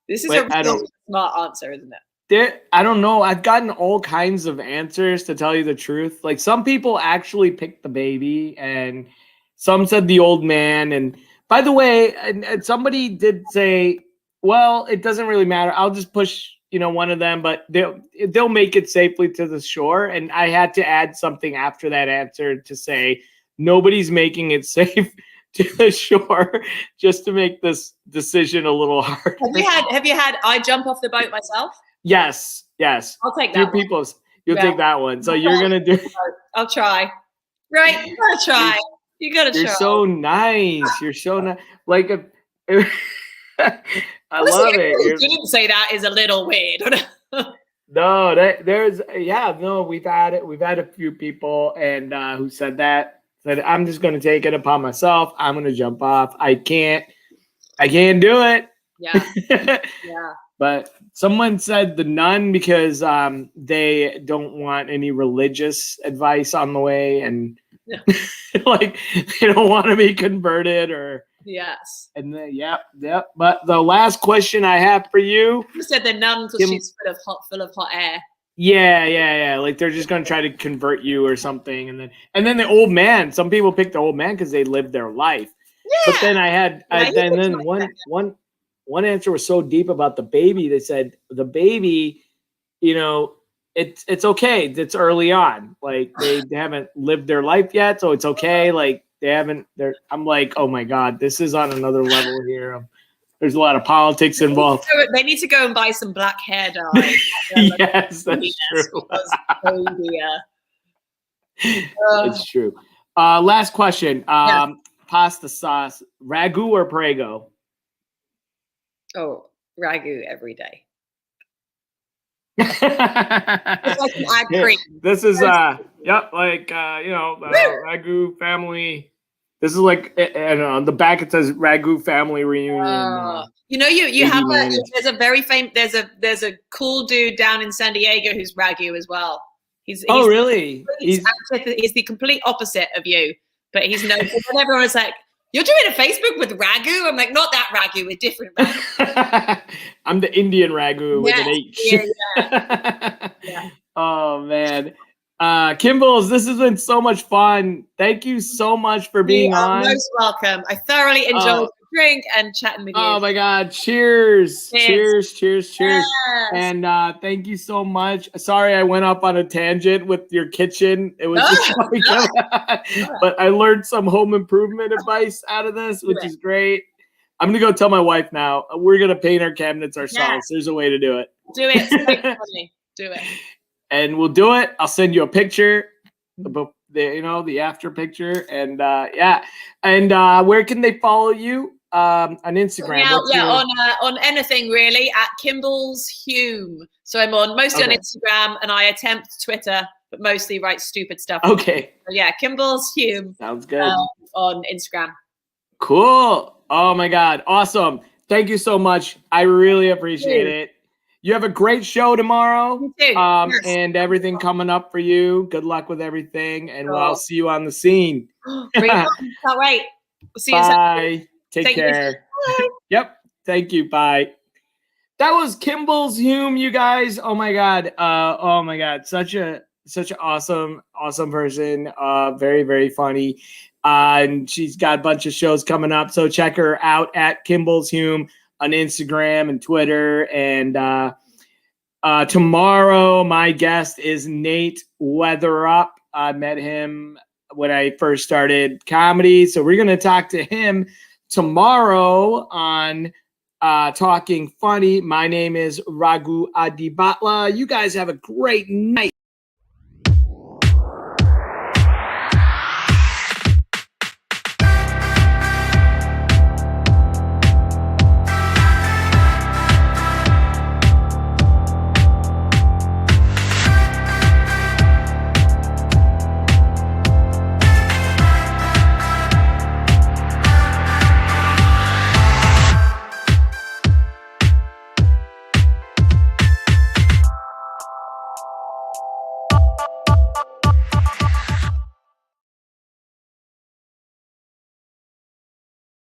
This is a really smart answer, isn't it? I don't know. I've gotten all kinds of answers, to tell you the truth. Like, some people actually picked the baby, and some said the old man. And by the way, and somebody did say, well, it doesn't really matter. I'll just push, one of them, but they'll make it safely to the shore. And I had to add something after that answer to say, nobody's making it safe to the shore, just to make this decision a little harder. Have you had I jump off the boat myself? Yes. I'll take that. You'll take that one. So you're gonna do. I'll try. Right, you gotta try. You're so nice. You're so nice. Like I love it. You didn't say that is a little weird. No, we've had it. We've had a few people and who said that. Said, I'm just gonna take it upon myself. I'm gonna jump off. I can't do it. Yeah. Yeah. But someone said the nun, because they don't want any religious advice on the way, and like they don't want to be converted or. Yes. And then, yep. But the last question I have for you. You said the nun because she's full of hot air. Yeah. Like they're just gonna try to convert you or something, and then the old man. Some people pick the old man because they lived their life. Yeah. But then one answer was so deep about the baby. They said the baby, it's okay. It's early on. Like they haven't lived their life yet, so it's okay. Like I'm like, oh my God, this is on another level here. There's a lot of politics involved. They need to go and buy some black hair dye. Yes, that's true. It's true. Last question. Pasta sauce, ragu or prego? Oh, ragu every day. It's like an ag cream. This is ragu family. This is like, and on the back it says ragu family reunion. You have there's a very famous there's a cool dude down in San Diego who's ragu as well. He's really? He's the complete opposite of you, but he's known. And everyone's like, you're doing a Facebook with ragu? I'm like, not that ragu, a different ragu. I'm the Indian ragu with an H. Yeah. Oh man. Kimbles, this has been so much fun. Thank you so much for being on. You're most welcome. I thoroughly enjoyed the drink and chatting with you. Oh my God. Cheers. Cheers. Yes. And thank you so much. Sorry I went up on a tangent with your kitchen. It was but I learned some home improvement advice out of this, which is great. I'm going to go tell my wife now. We're going to paint our cabinets ourselves. Yeah. There's a way to do it. Do it. Do it. And we'll do it. I'll send you a picture, the after picture, and And where can they follow you? On Instagram. On anything really at Kimbles Hume. So I'm mostly on Instagram, and I attempt Twitter, but mostly write stupid stuff. Okay. So Kimbles Hume. Sounds good. On Instagram. Cool. Oh my God. Awesome. Thank you so much. I really appreciate it. You have a great show tomorrow. You too. Yes. And everything coming up for you. Good luck with everything. And I'll see you on the scene. Can't wait. We'll see you soon. Bye. Take care. Yep. Thank you. Bye. That was Kimbles Hume, you guys. Oh my God. Such an awesome person. Very, very funny. And she's got a bunch of shows coming up. So check her out at Kimbles Hume on Instagram and Twitter. And tomorrow, my guest is Nate Weatherup. I met him when I first started comedy. So we're going to talk to him tomorrow on Talking Funny. My name is Raghu Adibatla. You guys have a great night.